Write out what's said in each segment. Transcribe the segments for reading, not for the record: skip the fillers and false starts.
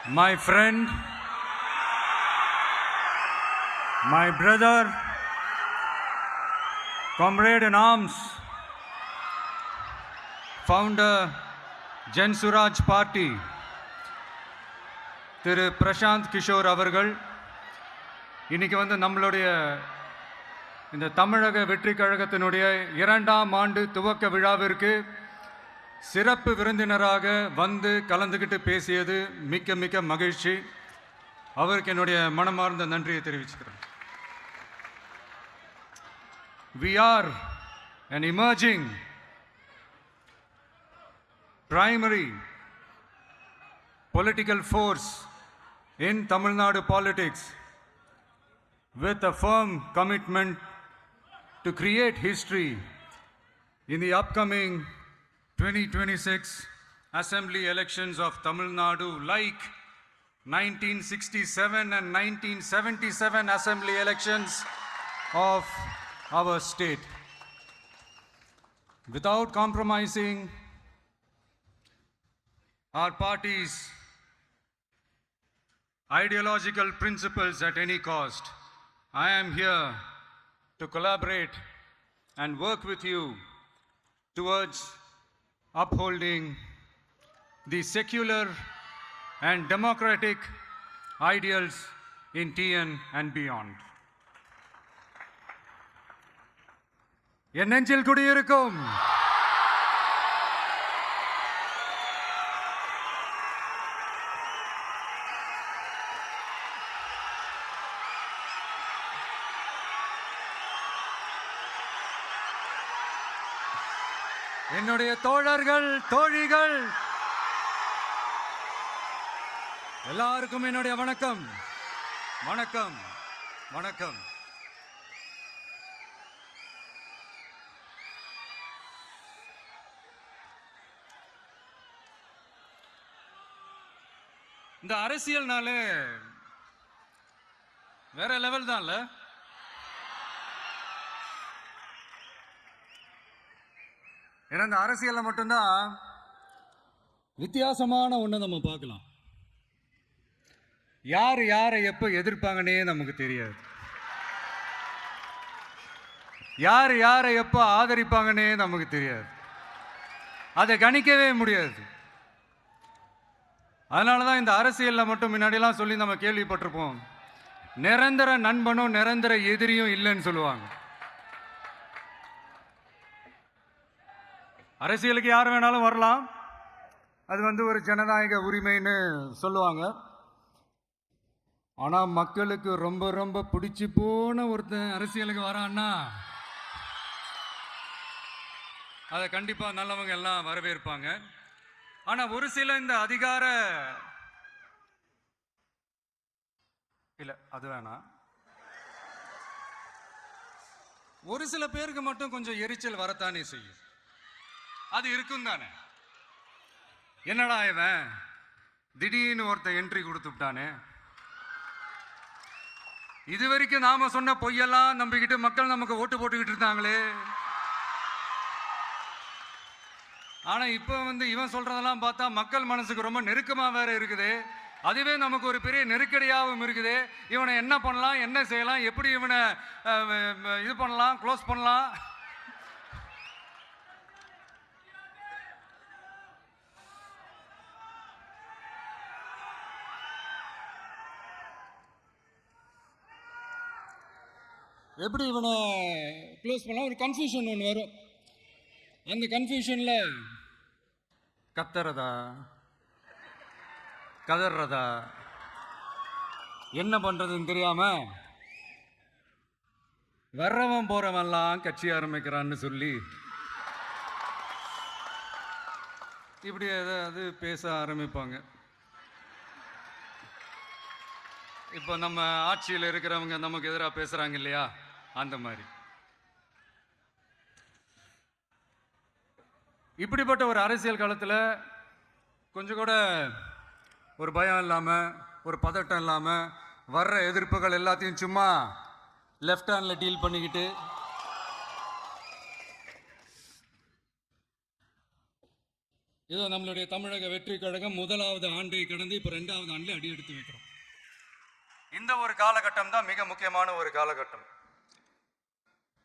my friend, my brother, comrade in arms, founder, Jan Suraj Party, திரு பிரசாந்த் கிஷோர் அவர்கள் இன்னைக்கு வந்து நம்மளுடைய இந்த தமிழக வெற்றி கழகத்தினுடைய 2ஆம் ஆண்டு துவக்க விழாவிற்கு சிறப்பு விருந்தினராக வந்து கலந்துக்கிட்டு பேசியது மிக்க மிக்க மகிழ்ச்சி. அவருக்கு என்னுடைய மனமார்ந்த நன்றியை தெரிவிச்சுக்கிறேன். We are an emerging primary political force in Tamil Nadu politics with a firm commitment to create history in the upcoming 2026 assembly elections of Tamil Nadu, like 1967 and 1977 assembly elections of our state. Without compromising our party's ideological principles at any cost, I am here to collaborate and work with you towards upholding the secular and democratic ideals in TN and beyond. என் நெஞ்சில் குடியிருக்கும் என்னுடைய தோழர்கள், தோழிகள் எல்லாருக்கும் என்னுடைய வணக்கம் வணக்கம் வணக்கம். இந்த அரசியல்னாலே வேற லெவல் தான்ல. ஏன்னா இந்த அரசியல்ல மட்டும்தான் வித்தியாசமான ஒண்ணு நம்ம பார்க்கலாம். யார் யாரை எப்ப எதிர்ப்பாங்கன்னே நமக்கு தெரியாது. யார் யாரை எப்ப ஆதரிப்பாங்கன்னே நமக்கு தெரியாது. அதை கணிக்கவே முடியாது. அதனாலதான் இந்த அரசியல்ல மட்டும் முன்னாடிலாம் சொல்லி நம்ம கேள்விப்பட்டிருப்போம், நிரந்தர நண்பனும் நிரந்தர எதிரியும் இல்லைன்னு சொல்லுவாங்க. அரசியலுக்கு யார் வேணாலும் வரலாம், அது வந்து ஒரு ஜனநாயக உரிமைன்னு சொல்லுவாங்க. ஆனா மக்களுக்கு ரொம்ப ரொம்ப பிடிச்சி போன ஒருத்தன் அரசியலுக்கு வரான்னா அதை கண்டிப்பா நல்லவங்க எல்லாம் வரவேற்பாங்க. ஆனா ஒரு சில இந்த அதிகார இல்ல அது வேணாம், ஒரு சில பேருக்கு மட்டும் கொஞ்சம் எரிச்சல் வரத்தானே செய்யும். அது இருக்கும் தானே. என்னடா இவன் திடீர்னு ஒருத்தன் என்ட்ரி கொடுத்துட்டானே, இது வரைக்கும் நாம சொன்ன பொய்யெல்லாம் நம்பிக்கிட்டு மக்கள் நமக்கு ஓட்டு போட்டுக்கிட்டு இருந்தாங்களே, ஆனா இப்ப வந்து இவன் சொல்றதெல்லாம் பார்த்தா மக்கள் மனசுக்கு ரொம்ப நெருக்கமா வேற இருக்குது. அதுவே நமக்கு ஒரு பெரிய நெருக்கடியாகவும் இருக்குது. இவனை என்ன பண்ணலாம், என்ன செய்யலாம், எப்படி இவனை இது பண்ணலாம், க்ளோஸ் பண்ணலாம். எப்படி இவனை க்ளோஸ் பண்ணலாம், ஒரு கன்ஃபியூஷன் ஒன்று வரும். அந்த கன்ஃபியூஷன்ல கத்துறதா கதறதா என்ன பண்றதுன்னு தெரியாம வர்றவன் போறவன்லாம் கட்சி ஆரம்பிக்கிறான்னு சொல்லி இப்படி ஏதாவது பேச ஆரம்பிப்பாங்க. இப்போ நம்ம ஆட்சியில் இருக்கிறவங்க நமக்கு எதிராக பேசுறாங்க இல்லையா, அந்த மாதிரி. இப்படிப்பட்ட ஒரு அரசியல் காலத்தில் கொஞ்சம் கூட ஒரு பயம் இல்லாமல், ஒரு பதட்டம் இல்லாமல், வர்ற எதிர்ப்புகள் எல்லாத்தையும் சும்மா லெஃப்ட் ஹேண்டில் டீல் பண்ணிக்கிட்டு இதோ நம்மளுடைய தமிழக வெற்றி கழகம் முதலாவது ஆண்டை கடந்து இப்போ 2வது ஆண்டில் அடி எடுத்து வைக்கிறோம். இந்த ஒரு காலகட்டம் தான் மிக முக்கியமான ஒரு காலகட்டம்.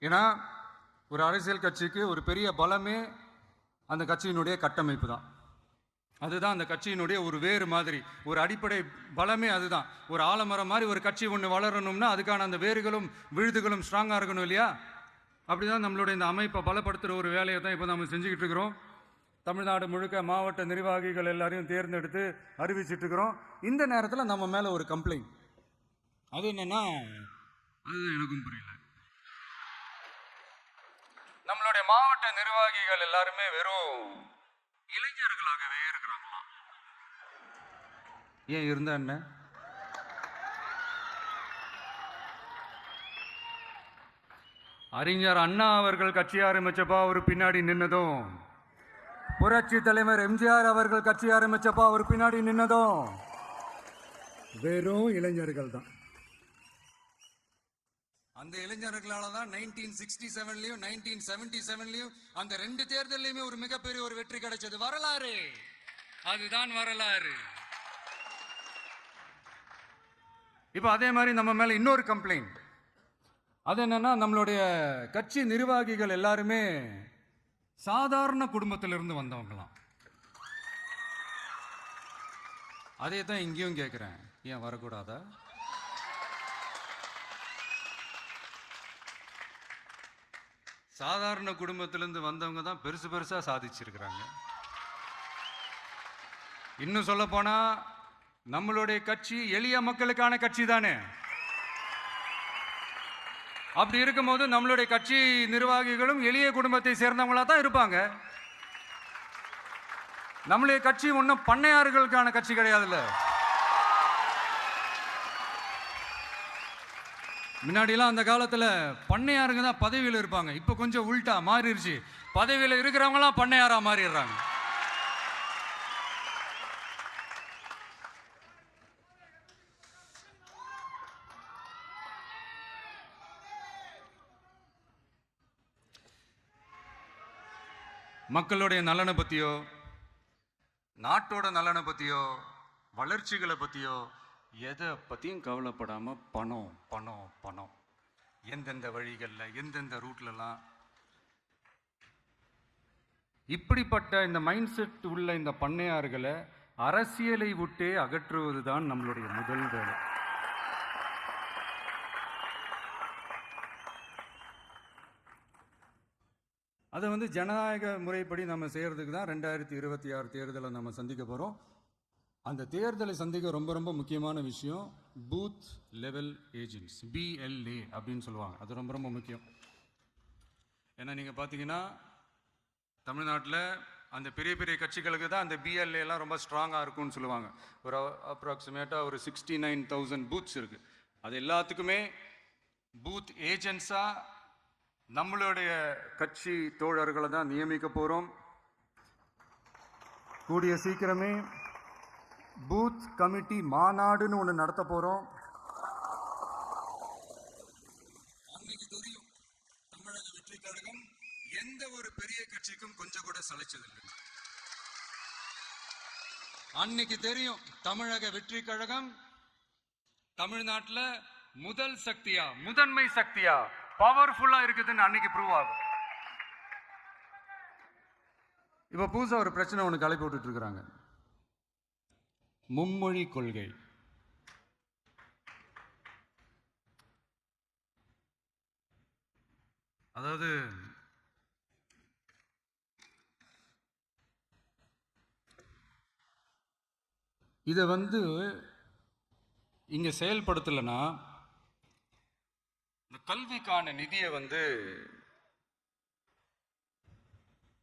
ஏன்னா ஒரு அரசியல் கட்சிக்கு ஒரு பெரிய பலமே அந்த கட்சியினுடைய கட்டமைப்பு தான். அதுதான் அந்த கட்சியினுடைய ஒரு வேறு மாதிரி, ஒரு அடிப்படை பலமே அதுதான். ஒரு ஆலமரம் மாதிரி ஒரு கட்சி ஒன்று வளரணும்னா அதுக்கான அந்த வேர்களும் விழுதுகளும் ஸ்ட்ராங்காக இருக்கணும் இல்லையா? அப்படிதான் நம்மளுடைய இந்த அமைப்பை பலப்படுத்துகிற ஒரு வேலையை தான் இப்போ நம்ம செஞ்சுக்கிட்டு இருக்கிறோம். தமிழ்நாடு முழுக்க மாவட்ட நிர்வாகிகள் எல்லாரையும் தேர்ந்தெடுத்து அறிவிச்சிட்டு இருக்கிறோம். இந்த நேரத்தில் நம்ம மேலே ஒரு கம்ப்ளைண்ட், அது என்னன்னா, அது எனக்கும் புரியல. நம்மளுடைய மாவட்ட நிர்வாகிகள் எல்லாருமே வெறும் இளைஞர்களாகவே இருக்கிறாங்களாம். ஏன் இருந்தா என்ன? அறிஞர் அண்ணா அவர்கள் கட்சி ஆரம்பிச்சப்பா அவர் பின்னாடி நின்னதும், புரட்சி தலைவர் எம்ஜிஆர் அவர்கள் கட்சி ஆரம்பிச்சப்பா அவர் பின்னாடி நின்னதும் வெறும் இளைஞர்கள் தான். அந்த இளைஞர்களால தான் 1967லயும் 1977லயும் அந்த 2 தேர்தலையுமே ஒரு மிகப்பெரிய ஒரு வெற்றி கிடைச்சது. வரலாறு, அதுதான் வரலாறு. இப்ப அதே மாதிரி நம்ம மேல இன்னொரு கம்ப்ளைண்ட், அது என்னன்னா, நம்மளுடைய கட்சி நிர்வாகிகள் எல்லாருமே சாதாரண குடும்பத்திலிருந்து வந்தவங்களாம். அதே தான் இங்கேயும் கேட்கிறேன், ஏன் வரக்கூடாதா? சாதாரண குடும்பத்திலிருந்து வந்தவங்க தான் பெருசு பெருசா சாதிச்சிருக்கிறாங்க. இன்னும் சொல்ல போனா நம்மளுடைய கட்சி எளிய மக்களுக்கான கட்சி தானே. அப்படி இருக்கும்போது நம்மளுடைய கட்சி நிர்வாகிகளும் எளிய குடும்பத்தை சேர்ந்தவங்களா தான் இருப்பாங்க. நம்மளுடைய கட்சி ஒன்றும் பண்ணையார்களுக்கான கட்சி கிடையாதுல்ல. முன்னாடிலாம் அந்த காலத்தில் பண்ணையாருங்க தான் பதவியில் இருப்பாங்க. இப்போ கொஞ்சம் உள்டா மாறிடுச்சு, பதவியில் இருக்கிறவங்களாம் பண்ணையாரா மாறிடுறாங்க. மக்களுடைய நலனை பற்றியோ, நாட்டோட நலனை பற்றியோ, வளர்ச்சிகளை பற்றியோ எதை பற்றியும் கவலைப்படாமல் பணம் பணம் பணம், எந்தெந்த வழிகளில் எந்தெந்த ரூட்லலாம். இப்படிப்பட்ட இந்த மைண்ட் செட் உள்ள இந்த பண்ணையார்களை அரசியலை விட்டே அகற்றுவது தான் நம்மளுடைய முதல் வேலை. அதை ஜனநாயக முறைப்படி நம்ம செய்கிறதுக்கு தான் 2026 தேர்தலை நம்ம சந்திக்க போகிறோம். அந்த தேர்தலை சந்திக்க ரொம்ப ரொம்ப முக்கியமான விஷயம் பூத் லெவல் ஏஜென்ட்ஸ், BLA அப்படின்னு சொல்லுவாங்க. அது ரொம்ப ரொம்ப முக்கியம். ஏன்னா நீங்கள் பார்த்தீங்கன்னா தமிழ்நாட்டில் அந்த பெரிய பெரிய கட்சிகளுக்கு தான் அந்த BLAலாம் ரொம்ப ஸ்ட்ராங்காக இருக்கும்னு சொல்லுவாங்க. ஒரு அப்ராக்சிமேட்டாக ஒரு 69,000 பூத்ஸ் இருக்குது. அது எல்லாத்துக்குமே பூத் ஏஜென்ட்ஸாக நம்மளுடைய கட்சி தோழர்களை தான் நியமிக்க போகிறோம். கூடிய சீக்கிரமே பூத் கமிட்டி மாநாடுன்னு ஒன்று நடத்த போகிறோம். அன்னைக்கு தெரியும் தமிழக வெற்றி கழகம் எந்த ஒரு பெரிய கட்சிக்கும் கொஞ்சம் கூட சளைச்சதில்லை. அன்னைக்கு தெரியும் தமிழக வெற்றி கழகம் தமிழ்நாட்டில் முதல் சக்தியா, முதன்மை சக்தியா, பவர்ஃபுல்லா இருக்குதுன்னு அன்னைக்கு ப்ரூவ் ஆகும். இப்ப புதுசா ஒரு பிரச்சனை ஒன்று கிளப்பி விட்டுட்டு இருக்கிறாங்க, மும்மொழி கொள்கை. அதாவது இதை இங்க செயல்படுத்தலைன்னா இந்த கல்விக்கான நிதியை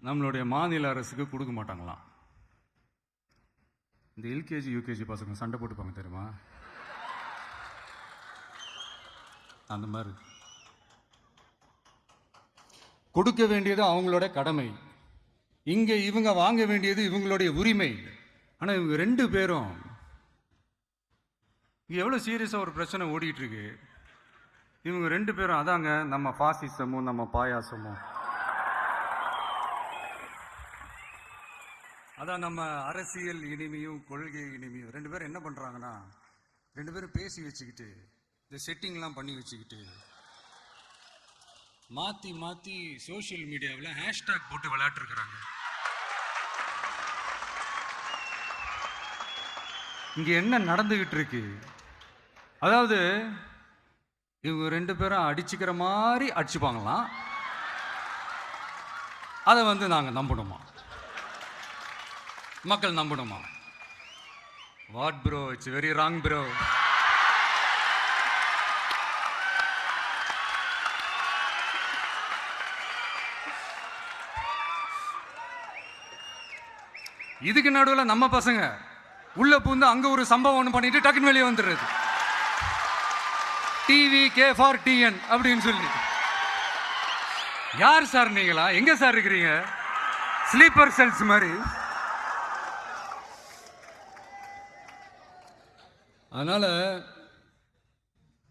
நம்மளுடைய மாநில அரசுக்கு கொடுக்க மாட்டாங்களாம். இந்த LKG UKG பசங்க சண்டை போட்டுப்பாங்க தெரியுமா, அந்த மாதிரி கொடுக்க வேண்டியது அவங்களோட கடமை, இங்க இவங்க வாங்க வேண்டியது இவங்களுடைய உரிமை. ஆனா இவங்க 2 பேரும் இங்க எவ்வளவு சீரியஸா ஒரு பிரச்சனை ஓடிட்டு இருக்கு. இவங்க 2 பேரும் அதாங்க நம்ம பாசிசமும் நம்ம பாயாசமும். அதான் நம்ம அரசியல் இனிமையும் கொள்கை இனிமையும் ரெண்டு பேரும் என்ன பண்றாங்கன்னா, ரெண்டு பேரும் பேசி வச்சுக்கிட்டு இந்த செட்டிங்லாம் பண்ணி வச்சுக்கிட்டு மாத்தி மாத்தி சோசியல் மீடியாவில் ஹேஷ்டாக் போட்டு விளையாட்டுருக்குறாங்க. இங்க என்ன நடந்துகிட்டு இருக்கு? அதாவது இவங்க ரெண்டு பேரும் அடிச்சுக்கிற மாதிரி அடிச்சுப்பாங்களாம். அதை வந்து நாங்கள் நம்பணுமா? மக்கள் நம்பணுமா? What bro, it's very wrong bro. இதுக்கு நடுவில் நம்ம பசங்க உள்ள பூந்து அங்க ஒரு சம்பவம் ஒன்று பண்ணிட்டு டக்குன்னு வெளியே வந்துடுறது. டிவி கே ஃபார் டிஎன் அப்படின்னு சொல்லி. யார் சார் நீங்களா? எங்க சார் இருக்கிறீங்க? ஸ்லீப்பர் செல்ஸ் மாதிரி. அதனால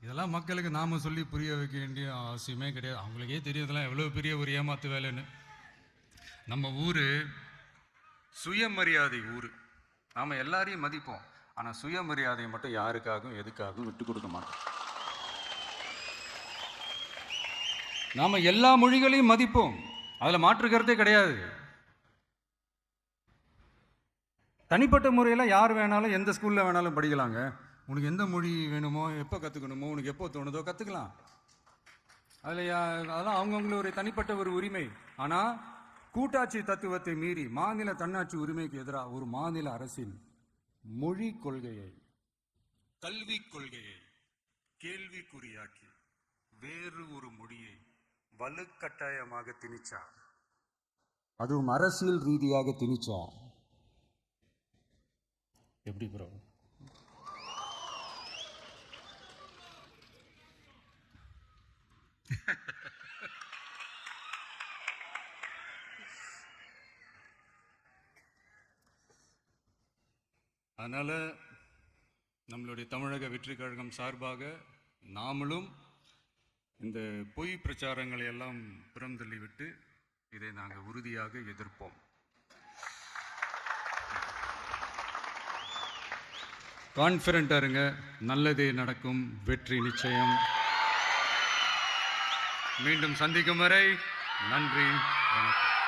இதெல்லாம் மக்களுக்கு நாம சொல்லி புரிய வைக்க வேண்டிய அவசியமே கிடையாது. அவங்களுக்கே தெரியுதெல்லாம் எவ்வளவு பெரிய ஒரு ஏமாத்து வேலைன்னு. நம்ம ஊரு சுயமரியாதை ஊரு. நாம எல்லாரையும் மதிப்போம், ஆனா சுயமரியாதையை மட்டும் யாருக்காகவும் எதுக்காகவும் விட்டு கொடுக்க மாட்டோம். நாம எல்லா மொழிகளையும் மதிப்போம், அதுல மாற்றுக்கிறதே கிடையாது. தனிப்பட்ட முறையில் யார் வேணாலும் எந்த ஸ்கூல்ல வேணாலும் படிக்கலாங்க. உனக்கு எந்த மொழி வேணுமோ, எப்போ கற்றுக்கணுமோ, உனக்கு எப்போ தோணுதோ கற்றுக்கலாம். அதெல்லாம் அவங்கவுங்களுடைய தனிப்பட்ட ஒரு உரிமை. ஆனால் கூட்டாட்சி தத்துவத்தை மீறி மாநில தன்னாட்சி உரிமைக்கு எதிராக ஒரு மாநில அரசின் மொழி கொள்கையை, கல்விக் கொள்கையை கேள்விக்குறியாக்கி வேறு ஒரு மொழியை வலுக்கட்டாயமாக திணிச்சா, அதுவும் அரசியல் ரீதியாக திணிச்சா எப்படி ப்ரோ? அதனால நம்மளுடைய தமிழக வெற்றி கழகம் சார்பாக நாமளும் இந்த பொய் பிரச்சாரங்களை எல்லாம் புறந்தள்ளிவிட்டு இதை நாங்கள் உறுதியாக எதிர்ப்போம். கான்ஃபிடண்டா இருங்க, நல்லதே நடக்கும், வெற்றி நிச்சயம். மீண்டும் சந்திக்கும் வரை நன்றி, வணக்கம்.